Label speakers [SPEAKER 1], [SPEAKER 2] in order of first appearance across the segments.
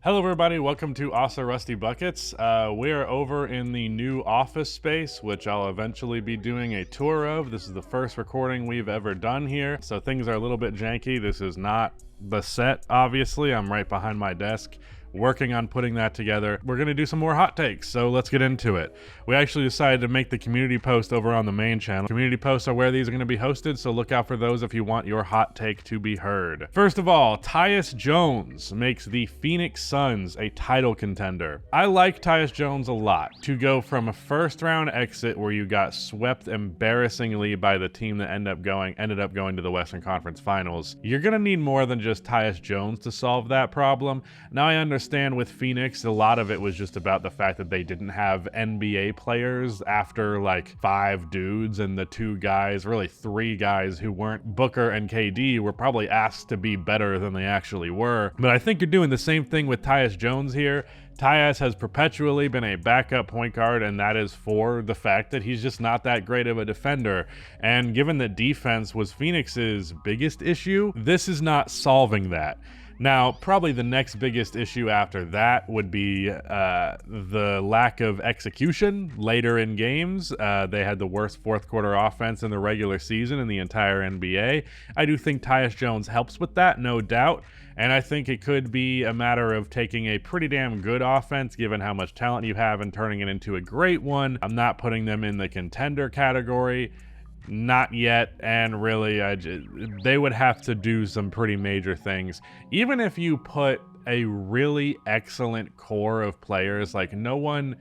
[SPEAKER 1] Hello everybody, welcome to Asa Rusty Buckets. We are over in the new office space, which I'll eventually be doing a tour of. This is the first recording we've ever done here, so things are a little bit janky. This is not the set, obviously. I'm right behind my desk working on putting that together. We're gonna do some more hot takes, so let's get into it. We actually decided to make the community post over on the main channel. Community posts are where these are gonna be hosted, so look out for those if you want your hot take to be heard. First of all, Tyus Jones makes the Phoenix Suns a title contender. I like Tyus Jones a lot. To go from a first round exit where you got swept embarrassingly by the team that ended up going to the Western Conference Finals, you're gonna need more than just Tyus Jones to solve that problem. Now I understand with Phoenix, a lot of it was just about the fact that they didn't have NBA players after like 5 dudes, and the 2 guys, really 3 guys who weren't Booker and KD were probably asked to be better than they actually were. But I think you're doing the same thing with Tyus Jones here. Tyus has perpetually been a backup point guard, and that is for the fact that he's just not that great of a defender. And given that defense was Phoenix's biggest issue, this is not solving that. Now, probably the next biggest issue after that would be the lack of execution later in games. They had the worst fourth quarter offense in the regular season in the entire NBA. I do think Tyus Jones helps with that, no doubt. And I think it could be a matter of taking a pretty damn good offense, given how much talent you have, and turning it into a great one. I'm not putting them in the contender category. Not yet, and really, they would have to do some pretty major things. Even if you put a really excellent core of players, like no one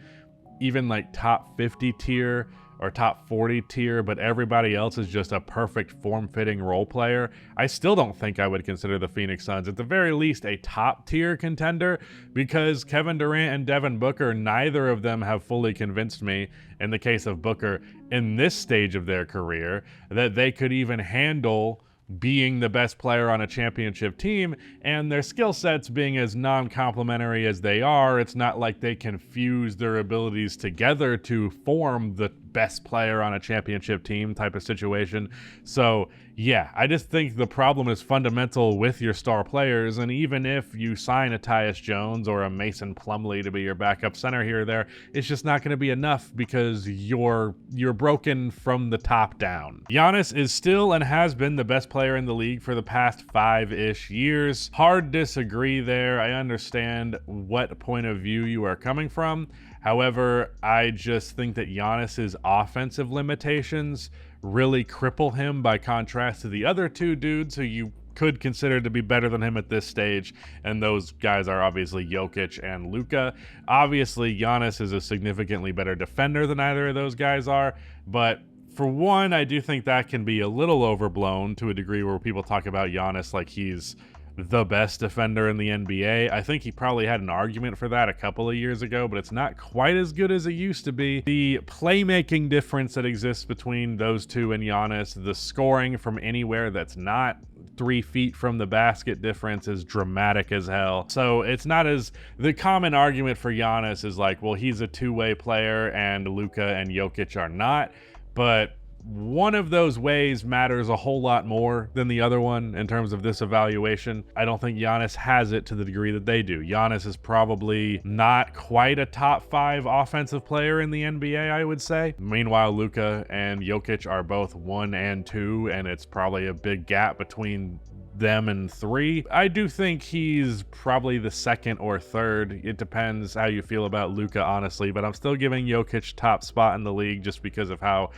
[SPEAKER 1] even like top 50 tier or top 40 tier, but everybody else is just a perfect form-fitting role player, I still don't think I would consider the Phoenix Suns at the very least a top tier contender, because Kevin Durant and Devin Booker, neither of them have fully convinced me, in the case of Booker, in this stage of their career, that they could even handle being the best player on a championship team. And their skill sets being as non-complementary as they are, it's not like they can fuse their abilities together to form the best player on a championship team type of situation. So yeah, I just think the problem is fundamental with your star players, and even if you sign a Tyus Jones or a Mason Plumlee to be your backup center here or there, it's just not going to be enough because you're broken from the top down. Giannis is still and has been the best player in the league for the past 5-ish years. Hard disagree there. I understand what point of view you are coming from. However, I just think that Giannis's offensive limitations really cripple him by contrast to the other 2 dudes who you could consider to be better than him at this stage, and those guys are obviously Jokic and Luka. Obviously, Giannis is a significantly better defender than either of those guys are, but for one, I do think that can be a little overblown to a degree where people talk about Giannis like he's the best defender in the NBA. I think he probably had an argument for that a couple of years ago, but it's not quite as good as it used to be. The playmaking difference that exists between those 2 and Giannis, the scoring from anywhere that's not 3 feet from the basket difference is dramatic as hell. So it's not as, the common argument for Giannis is like, well, he's a 2-way player and Luka and Jokic are not, but one of those ways matters a whole lot more than the other one in terms of this evaluation. I don't think Giannis has it to the degree that they do. Giannis is probably not quite a top 5 offensive player in the NBA, I would say. Meanwhile, Luka and Jokic are both 1 and 2, and it's probably a big gap between them and 3. I do think he's probably the 2nd or 3rd. It depends how you feel about Luka, honestly, but I'm still giving Jokic top spot in the league just because of how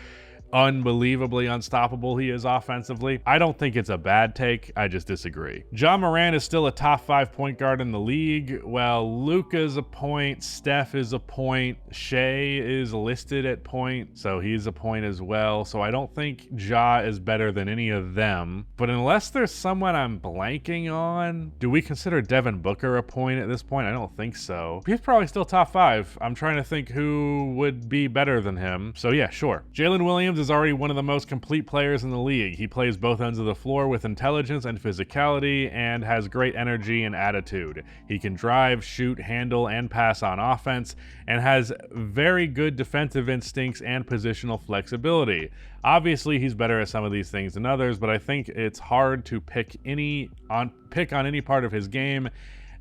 [SPEAKER 1] unbelievably unstoppable he is offensively. I don't think it's a bad take, I just disagree. Ja Morant is still a top 5 point guard in the league. Well, Luka's a point, Steph is a point, Shea is listed at point, so he's a point as well. So I don't think Ja is better than any of them. But unless there's someone I'm blanking on, do we consider Devin Booker a point at this point? I don't think so. He's probably still top 5. I'm trying to think who would be better than him. So yeah, sure. Jalen Williams is already one of the most complete players in the league. He plays both ends of the floor with intelligence and physicality and has great energy and attitude. He can drive, shoot, handle, and pass on offense, and has very good defensive instincts and positional flexibility. Obviously, he's better at some of these things than others, but I think it's hard to pick on any part of his game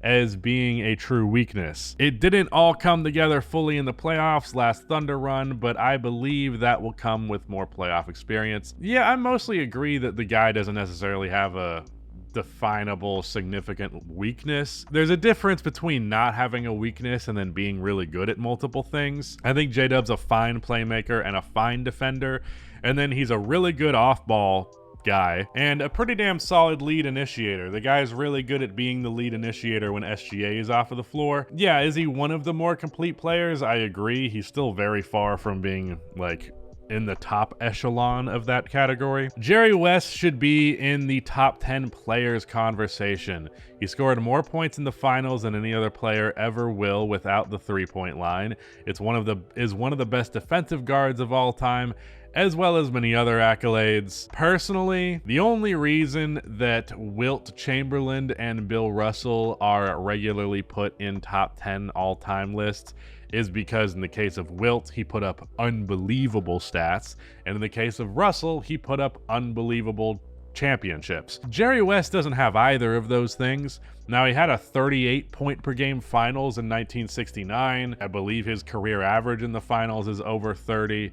[SPEAKER 1] as being a true weakness. It didn't all come together fully in the playoffs last Thunder run, but I believe that will come with more playoff experience. Yeah, I mostly agree that the guy doesn't necessarily have a definable significant weakness. There's a difference between not having a weakness and then being really good at multiple things. I think J-Dub's a fine playmaker and a fine defender, and then he's a really good off-ball guy and a pretty damn solid lead initiator. The guy's really good at being the lead initiator when SGA is off of the floor. Yeah, is he one of the more complete players? I agree. He's still very far from being like in the top echelon of that category. Jerry West should be in the top 10 players conversation. He scored more points in the finals than any other player ever will without the three-point line. Is one of the best defensive guards of all time, as well as many other accolades. Personally, the only reason that Wilt Chamberlain and Bill Russell are regularly put in top 10 all-time lists is because in the case of Wilt, he put up unbelievable stats, and in the case of Russell, he put up unbelievable championships. Jerry West doesn't have either of those things. Now, he had a 38 point per game finals in 1969. I believe his career average in the finals is over 30.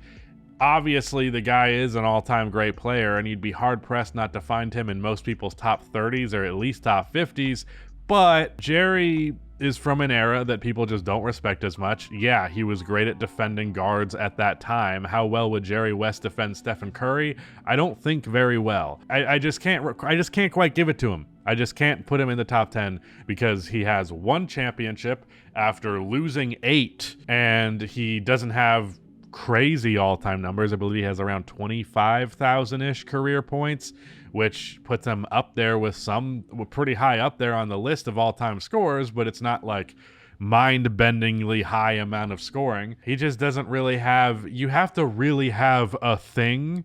[SPEAKER 1] Obviously, the guy is an all-time great player, and you'd be hard-pressed not to find him in most people's top 30s or at least top 50s, but Jerry is from an era that people just don't respect as much. Yeah, he was great at defending guards at that time. How well would Jerry West defend Stephen Curry? I don't think very well. I just can't quite give it to him. I just can't put him in the top 10 because he has one championship after losing 8, and he doesn't have crazy all-time numbers. I believe he has around 25,000-ish career points, which puts him up there with pretty high up there on the list of all-time scorers, but it's not like mind-bendingly high amount of scoring. He just doesn't really have, you have to really have a thing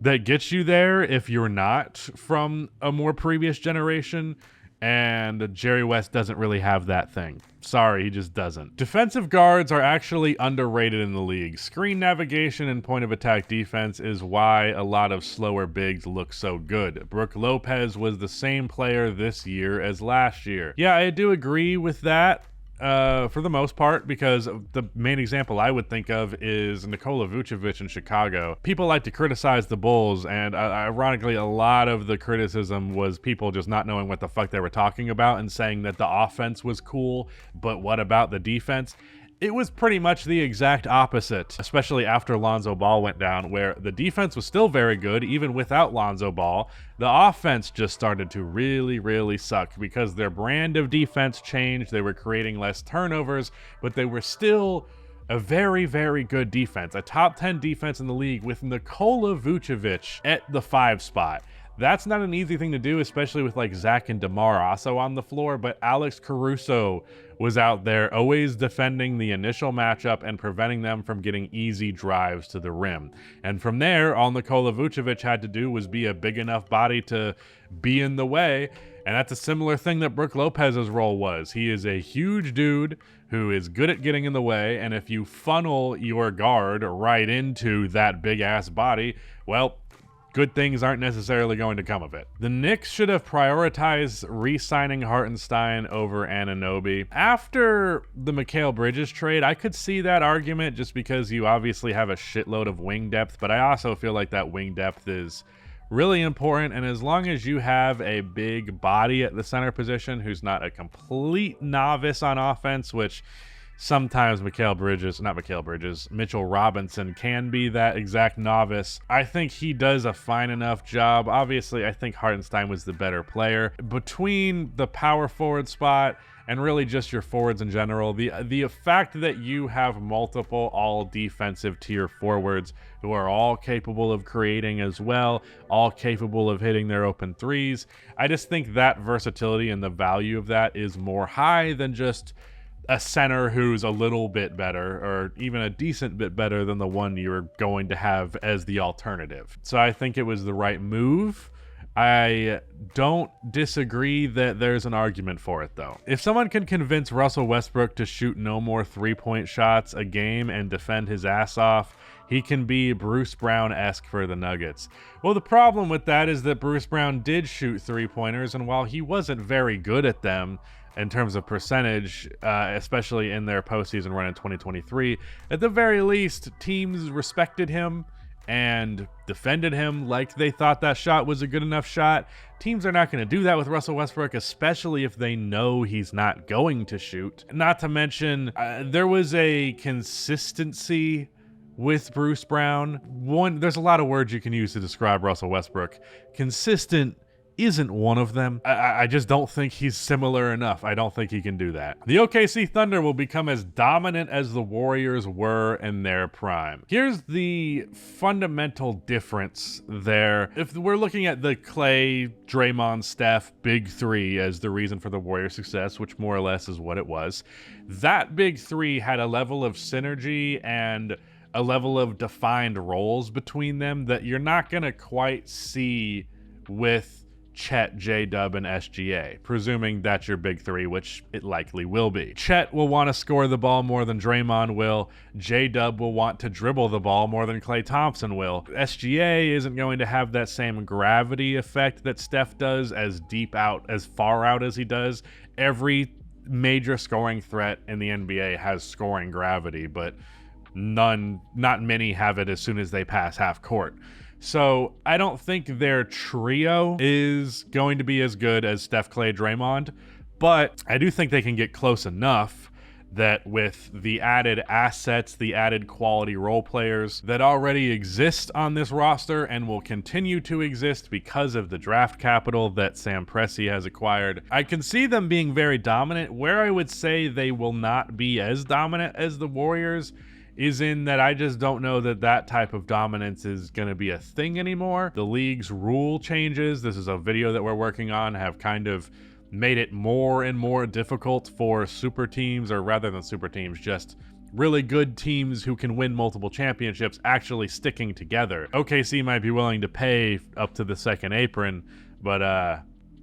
[SPEAKER 1] that gets you there if you're not from a more previous generation, and Jerry West doesn't really have that thing. Sorry, he just doesn't. Defensive guards are actually underrated in the league. Screen navigation and point of attack defense is why a lot of slower bigs look so good. Brook Lopez was the same player this year as last year. Yeah, I do agree with that. For the most part, because the main example I would think of is Nikola Vucevic in Chicago. People like to criticize the Bulls, and ironically, a lot of the criticism was people just not knowing what the fuck they were talking about and saying that the offense was cool, but what about the defense? It was pretty much the exact opposite, especially after Lonzo Ball went down, where the defense was still very good, even without Lonzo Ball. The offense just started to really, really suck because their brand of defense changed. They were creating less turnovers, but they were still a very, very good defense. A top 10 defense in the league with Nikola Vucevic at the 5 spot. That's not an easy thing to do, especially with like Zach and DeMar also on the floor, but Alex Caruso was out there always defending the initial matchup and preventing them from getting easy drives to the rim. And from there, all Nikola Vucevic had to do was be a big enough body to be in the way, and that's a similar thing that Brook Lopez's role was. He is a huge dude who is good at getting in the way, and if you funnel your guard right into that big-ass body, well, good things aren't necessarily going to come of it. The Knicks should have prioritized re-signing Hartenstein over Anunoby. After the Mikal Bridges trade, I could see that argument just because you obviously have a shitload of wing depth, but I also feel like that wing depth is really important, and as long as you have a big body at the center position who's not a complete novice on offense, which sometimes Mitchell Robinson can be that exact novice. I think he does a fine enough job. Obviously, I think Hartenstein was the better player. Between the power forward spot and really just your forwards in general, the fact that you have multiple all defensive tier forwards who are all capable of creating as well, all capable of hitting their open threes, I just think that versatility and the value of that is more high than just a center who's a little bit better or even a decent bit better than the one you're going to have as the alternative. So I think it was the right move. I don't disagree that there's an argument for it, though. If someone can convince Russell Westbrook to shoot no more three-point shots a game and defend his ass off, he can be Bruce Brown-esque for the Nuggets. Well, the problem with that is that Bruce Brown did shoot three-pointers, and while he wasn't very good at them, in terms of percentage, especially in their postseason run in 2023. At the very least, teams respected him and defended him like they thought that shot was a good enough shot. Teams are not going to do that with Russell Westbrook, especially if they know he's not going to shoot. Not to mention, there was a consistency with Bruce Brown. There's a lot of words you can use to describe Russell Westbrook. Consistent isn't one of them. I just don't think he's similar enough. I don't think he can do that. The OKC Thunder will become as dominant as the Warriors were in their prime. Here's the fundamental difference there. If we're looking at the Clay, Draymond, Steph big three as the reason for the Warriors' success, which more or less is what it was, that big three had a level of synergy and a level of defined roles between them that you're not going to quite see with Chet, J-Dub, and SGA, presuming that's your big three, which it likely will be. Chet will want to score the ball more than Draymond will. J-Dub will want to dribble the ball more than Klay Thompson will. SGA isn't going to have that same gravity effect that Steph does, as far out as he does. Every major scoring threat in the NBA has scoring gravity, but not many have it as soon as they pass half court. So I don't think their trio is going to be as good as Steph, Clay, Draymond, but I do think they can get close enough that with the added assets, the added quality role players that already exist on this roster and will continue to exist because of the draft capital that Sam Presti has acquired, I can see them being very dominant. Where I would say they will not be as dominant as the Warriors is in that I just don't know that type of dominance is going to be a thing anymore. The league's rule changes, this is a video that we're working on, have kind of made it more and more difficult for super teams, or rather than super teams, just really good teams who can win multiple championships actually sticking together. OKC might be willing to pay up to the second apron, but I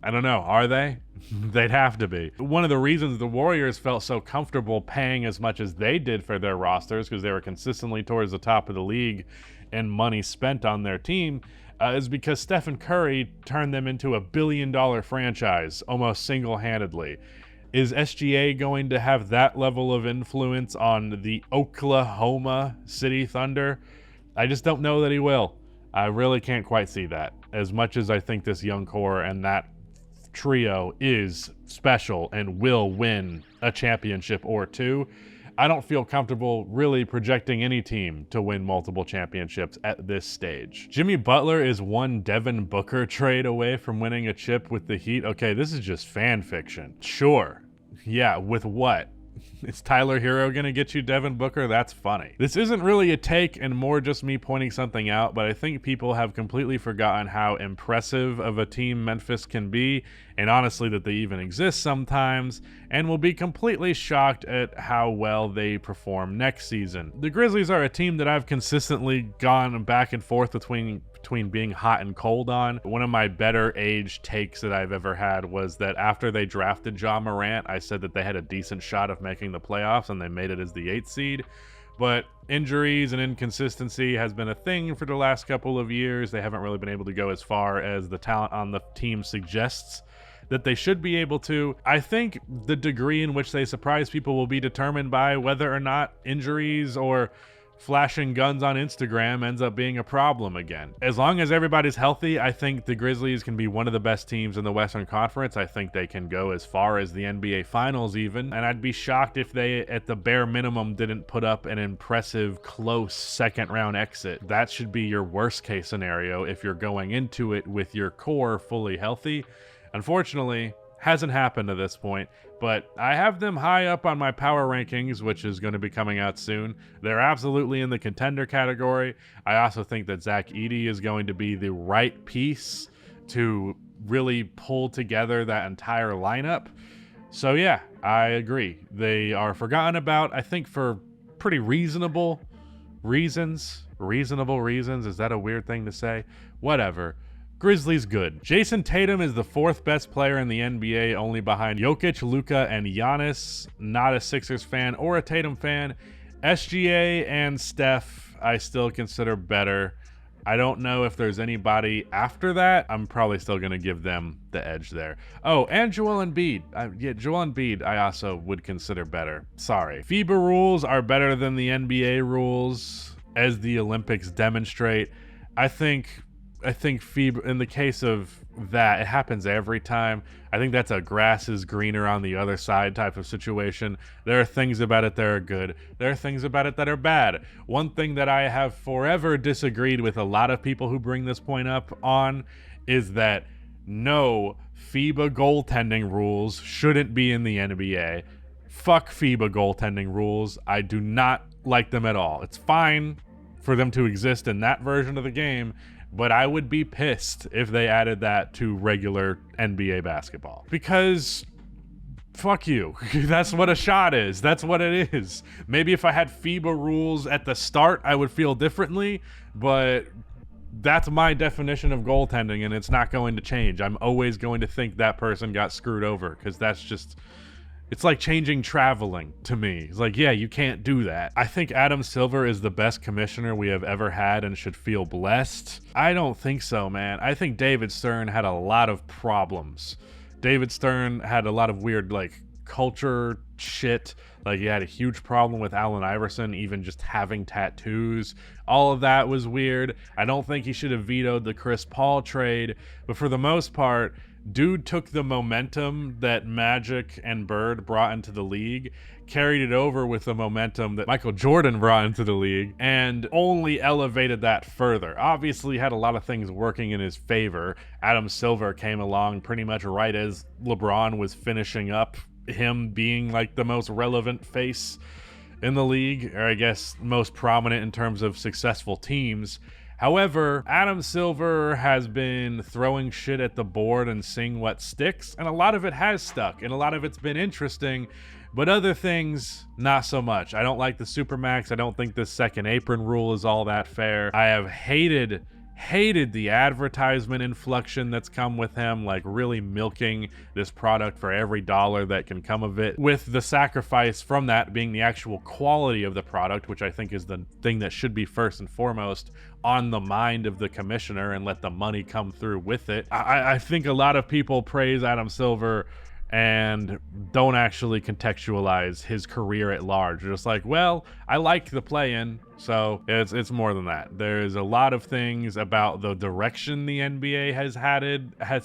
[SPEAKER 1] don't know, are they? They'd have to be. One of the reasons the Warriors felt so comfortable paying as much as they did for their rosters, because they were consistently towards the top of the league and money spent on their team, is because Stephen Curry turned them into a billion-dollar franchise almost single-handedly. Is SGA going to have that level of influence on the Oklahoma City Thunder? I just don't know that he will. I really can't quite see that. As much as I think this young core and that trio is special and will win a championship or two, I don't feel comfortable really projecting any team to win multiple championships at this stage. Jimmy Butler is one Devin Booker trade away from winning a chip with the Heat. Okay, this is just fan fiction. Sure. Yeah, with what? Is Tyler Hero gonna get you Devin Booker? That's funny. This isn't really a take and more just me pointing something out, but I think people have completely forgotten how impressive of a team Memphis can be, and honestly that they even exist sometimes, and will be completely shocked at how well they perform next season. The Grizzlies are a team that I've consistently gone back and forth between being hot and cold on. One of my better age takes that I've ever had was that after they drafted Ja Morant, I said that they had a decent shot of making the playoffs, and they made it as the 8th seed. But injuries and inconsistency has been a thing for the last couple of years. They haven't really been able to go as far as the talent on the team suggests that they should be able to. I think the degree in which they surprise people will be determined by whether or not injuries or flashing guns on Instagram ends up being a problem again. As long as everybody's healthy, I think the Grizzlies can be one of the best teams in the Western Conference. I think they can go as far as the NBA Finals even, and I'd be shocked if they, at the bare minimum, didn't put up an impressive, close second-round exit. That should be your worst-case scenario if you're going into it with your core fully healthy. Unfortunately, hasn't happened to this point, but I have them high up on my power rankings, which is going to be coming out soon. They're absolutely in the contender category. I also think that Zach Edey is going to be the right piece to really pull together that entire lineup. So yeah, I agree. They are forgotten about, I think, for pretty reasonable reasons. Reasonable reasons? Is that a weird thing to say? Whatever. Grizzlies good. Jayson Tatum is the 4th best player in the NBA, only behind Jokic, Luka, and Giannis. Not a Sixers fan or a Tatum fan. SGA and Steph I still consider better. I don't know if there's anybody after that. I'm probably still going to give them the edge there. Oh, and Joel Embiid. Yeah, Joel Embiid I also would consider better. Sorry. FIBA rules are better than the NBA rules, as the Olympics demonstrate. I think FIBA, in the case of that, it happens every time. I think that's a grass is greener on the other side type of situation. There are things about it that are good. There are things about it that are bad. One thing that I have forever disagreed with a lot of people who bring this point up on is that no, FIBA goaltending rules shouldn't be in the NBA. Fuck FIBA goaltending rules. I do not like them at all. It's fine for them to exist in that version of the game, but I would be pissed if they added that to regular NBA basketball. Because fuck you. That's what a shot is. That's what it is. Maybe if I had FIBA rules at the start, I would feel differently, but that's my definition of goaltending, and it's not going to change. I'm always going to think that person got screwed over, because that's just... It's like changing traveling to me. It's like, yeah, you can't do that. I think Adam Silver is the best commissioner we have ever had and should feel blessed. I don't think so, man. I think David Stern had a lot of problems. David Stern had a lot of weird, like, culture shit. Like, he had a huge problem with Allen Iverson even just having tattoos. All of that was weird. I don't think he should have vetoed the Chris Paul trade. But for the most part, dude took the momentum that Magic and Bird brought into the league, carried it over with the momentum that Michael Jordan brought into the league, and only elevated that further. Obviously had a lot of things working in his favor. Adam Silver came along pretty much right as LeBron was finishing up him being like the most relevant face in the league, or I guess most prominent in terms of successful teams. However, Adam Silver has been throwing shit at the board and seeing what sticks, and a lot of it has stuck, and a lot of it's been interesting, but other things, not so much. I don't like the Supermax. I don't think the second apron rule is all that fair. I have hated the advertisement inflection that's come with him, like really milking this product for every dollar that can come of it, with the sacrifice from that being the actual quality of the product, which I think is the thing that should be first and foremost on the mind of the commissioner, and let the money come through with it. I think a lot of people praise Adam Silver and don't actually contextualize his career at large. They're just like, well, I like the play-in, so it's more than that. There's a lot of things about the direction the NBA has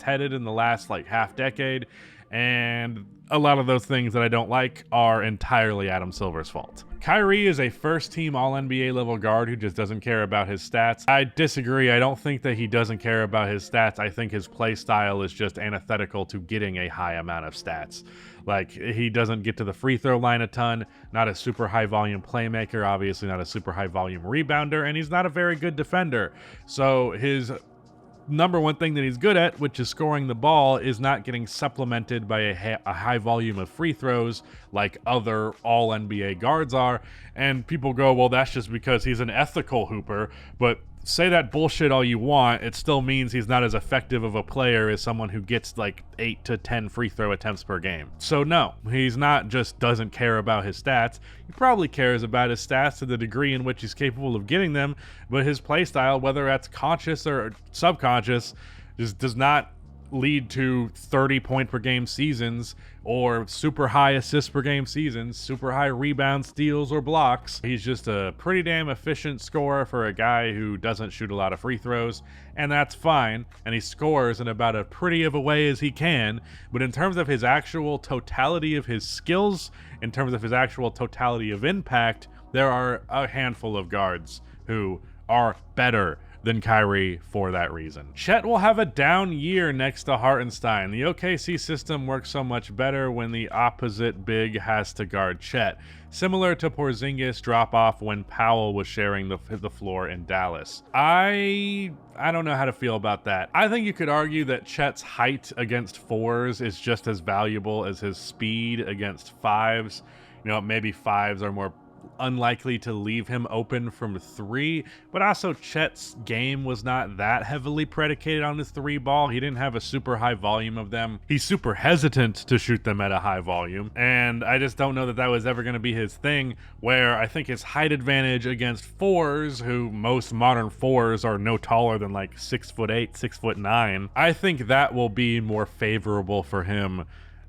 [SPEAKER 1] headed in the last like half decade, and a lot of those things that I don't like are entirely Adam Silver's fault. Kyrie is a first-team All-NBA level guard who just doesn't care about his stats. I disagree. I don't think that he doesn't care about his stats. I think his play style is just antithetical to getting a high amount of stats. Like, he doesn't get to the free throw line a ton, not a super high-volume playmaker, obviously not a super high-volume rebounder, and he's not a very good defender. So his number one thing that he's good at, which is scoring the ball, is not getting supplemented by a high volume of free throws like other all NBA guards are. And people go, well, that's just because he's an ethical hooper. But say that bullshit all you want, it still means he's not as effective of a player as someone who gets like 8 to 10 free throw attempts per game. So no, he's not just doesn't care about his stats. He probably cares about his stats to the degree in which he's capable of getting them, but his play style, whether that's conscious or subconscious, just does not lead to 30 point per game seasons or super high assists per game seasons, super high rebounds, steals, or blocks. He's just a pretty damn efficient scorer for a guy who doesn't shoot a lot of free throws, and that's fine, and he scores in about as pretty of a way as he can. But in terms of his actual totality of his skills, in terms of his actual totality of impact, there are a handful of guards who are better than Kyrie for that reason. Chet will have a down year next to Hartenstein. The OKC system works so much better when the opposite big has to guard Chet, similar to Porzingis drop off when Powell was sharing the floor in Dallas. I don't know how to feel about that. I think you could argue that Chet's height against fours is just as valuable as his speed against fives. You know, maybe fives are more unlikely to leave him open from 3, but also Chet's game was not that heavily predicated on his 3 ball. He didn't have a super high volume of them. He's super hesitant to shoot them at a high volume, and I just don't know that that was ever going to be his thing, where I think his height advantage against 4s, who most modern 4s are no taller than like 6'8", 6'9", I think that will be more favorable for him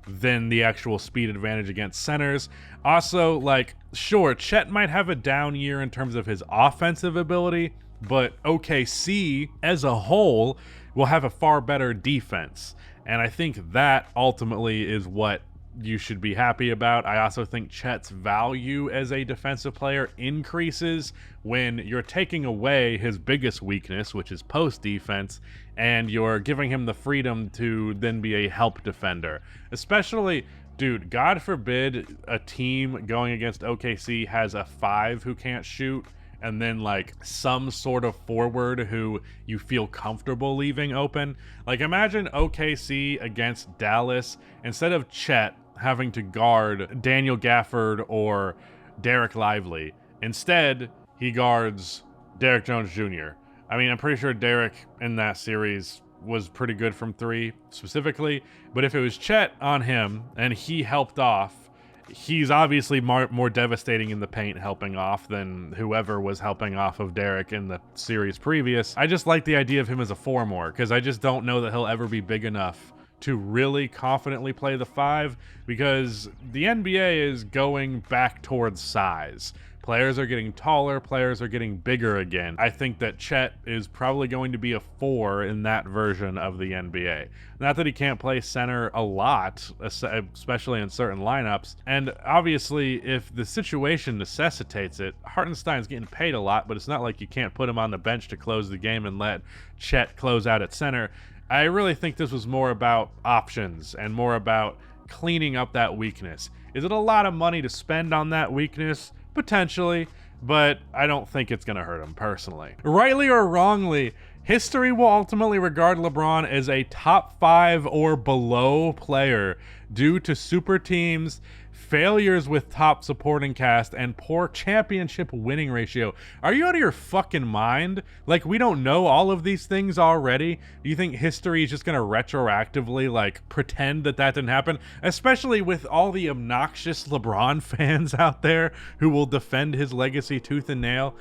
[SPEAKER 1] than the actual speed advantage against centers. Also, like, sure, Chet might have a down year in terms of his offensive ability, but OKC as a whole will have a far better defense. And I think that ultimately is what you should be happy about. I also think Chet's value as a defensive player increases when you're taking away his biggest weakness, which is post defense, and you're giving him the freedom to then be a help defender. Especially, dude, God forbid a team going against OKC has a 5 who can't shoot, and then like some sort of forward who you feel comfortable leaving open. Like, imagine OKC against Dallas, instead of Chet having to guard Daniel Gafford or Derek Lively, instead he guards Derek Jones Jr. I mean, I'm pretty sure Derek in that series was pretty good from 3 specifically, but if it was Chet on him and he helped off, he's obviously more devastating in the paint helping off than whoever was helping off of Derek in the series previous. I just like the idea of him as a 4 more, because I just don't know that he'll ever be big enough to really confidently play the 5, because the NBA is going back towards size. Players are getting taller, players are getting bigger again. I think that Chet is probably going to be a 4 in that version of the NBA. Not that he can't play center a lot, especially in certain lineups. And obviously, if the situation necessitates it, Hartenstein's getting paid a lot, but it's not like you can't put him on the bench to close the game and let Chet close out at center. I really think this was more about options and more about cleaning up that weakness. Is it a lot of money to spend on that weakness? Potentially, but I don't think it's going to hurt him personally. Rightly or wrongly, history will ultimately regard LeBron as a top 5 or below player due to super teams, failures with top supporting cast, and poor championship winning ratio. Are you out of your fucking mind? Like, we don't know all of these things already? Do you think history is just going to retroactively, like, pretend that that didn't happen? Especially with all the obnoxious LeBron fans out there who will defend his legacy tooth and nail.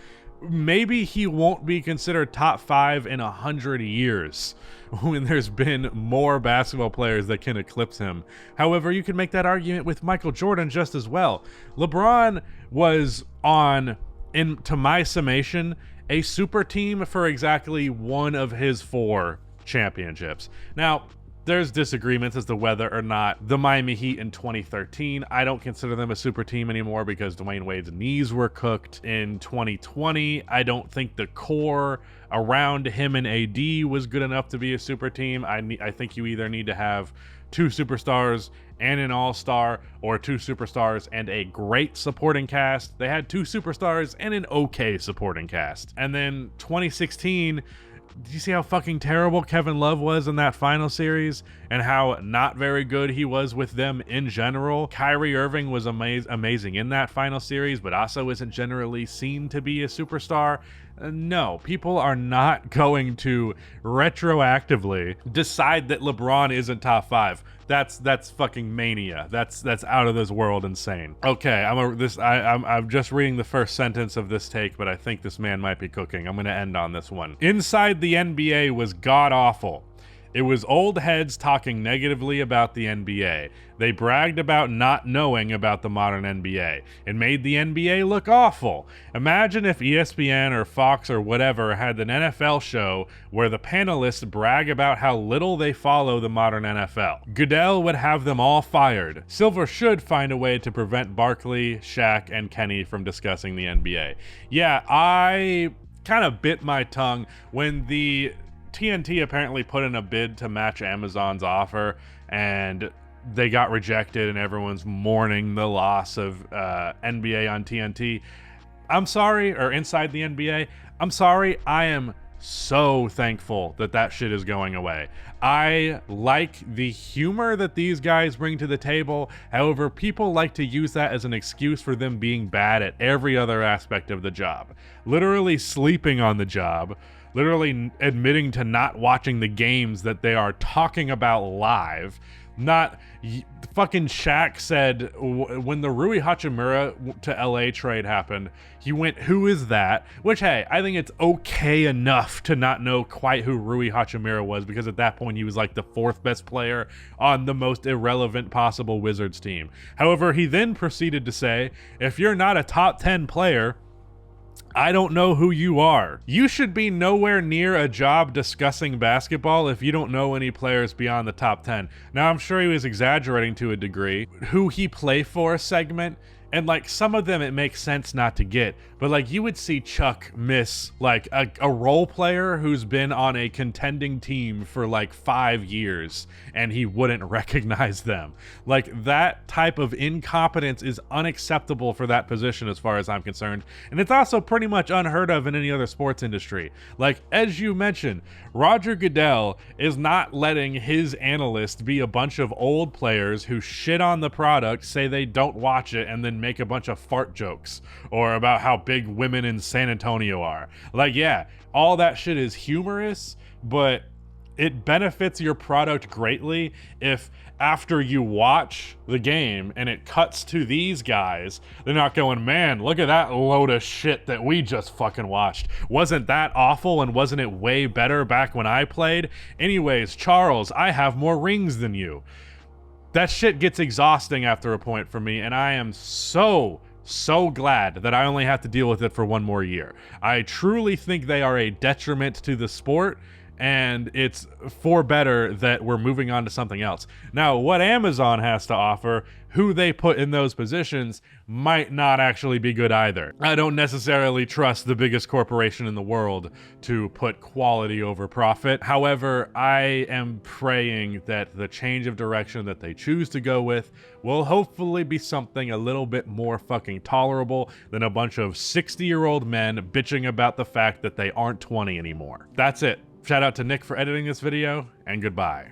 [SPEAKER 1] Maybe he won't be considered top 5 in 100 years when there's been more basketball players that can eclipse him. However, you can make that argument with Michael Jordan just as well. LeBron was on, to my summation, a super team for exactly one of his 4 championships. Now, there's disagreements as to whether or not the Miami Heat in 2013, I don't consider them a super team anymore because Dwayne Wade's knees were cooked. In 2020, I don't think the core around him and AD was good enough to be a super team. I think you either need to have 2 superstars and an all-star, or 2 superstars and a great supporting cast. They had 2 superstars and an okay supporting cast. And then 2016, do you see how fucking terrible Kevin Love was in that final series and how not very good he was with them in general? Kyrie Irving was amazing in that final series, but also isn't generally seen to be a superstar. No, people are not going to retroactively decide that LeBron isn't top 5. That's fucking mania. That's out of this world insane. Okay, I'm just reading the first sentence of this take, but I think this man might be cooking. I'm gonna end on this one. Inside the NBA was god awful. It was old heads talking negatively about the NBA. They bragged about not knowing about the modern NBA. It made the NBA look awful. Imagine if ESPN or Fox or whatever had an NFL show where the panelists brag about how little they follow the modern NFL. Goodell would have them all fired. Silver should find a way to prevent Barkley, Shaq, and Kenny from discussing the NBA. Yeah, I kind of bit my tongue when the TNT apparently put in a bid to match Amazon's offer, and they got rejected, and everyone's mourning the loss of NBA on TNT. I'm sorry, or inside the NBA. I'm sorry, I am so thankful that that shit is going away. I like the humor that these guys bring to the table. However, people like to use that as an excuse for them being bad at every other aspect of the job. Literally sleeping on the job, literally admitting to not watching the games that they are talking about live. Not fucking Shaq said when the Rui Hachimura to LA trade happened, he went, "Who is that?" Which, hey, I think it's okay enough to not know quite who Rui Hachimura was, because at that point he was like the 4th best player on the most irrelevant possible Wizards team. However, he then proceeded to say, if you're not a top 10 player, I don't know who you are. You should be nowhere near a job discussing basketball if you don't know any players beyond the top 10. Now, I'm sure he was exaggerating to a degree. Who he play for segment, and like some of them it makes sense not to get, but like you would see Chuck miss like a role player who's been on a contending team for like 5 years and he wouldn't recognize them. Like that type of incompetence is unacceptable for that position as far as I'm concerned. And it's also pretty much unheard of in any other sports industry. Like, as you mentioned, Roger Goodell is not letting his analyst be a bunch of old players who shit on the product, say they don't watch it, and then make a bunch of fart jokes or about how big women in San Antonio are. Like, yeah, all that shit is humorous, but it benefits your product greatly if after you watch the game and it cuts to these guys, they're not going, man, look at that load of shit that we just fucking watched. Wasn't that awful, and wasn't it way better back when I played? Anyways, Charles, I have more rings than you. That shit gets exhausting after a point for me, and I am so glad that I only have to deal with it for 1 more year. I truly think they are a detriment to the sport, and it's for better that we're moving on to something else. Now, what Amazon has to offer, who they put in those positions, might not actually be good either. I don't necessarily trust the biggest corporation in the world to put quality over profit. However, I am praying that the change of direction that they choose to go with will hopefully be something a little bit more fucking tolerable than a bunch of 60-year-old men bitching about the fact that they aren't 20 anymore. That's it. Shout out to Nick for editing this video, and goodbye.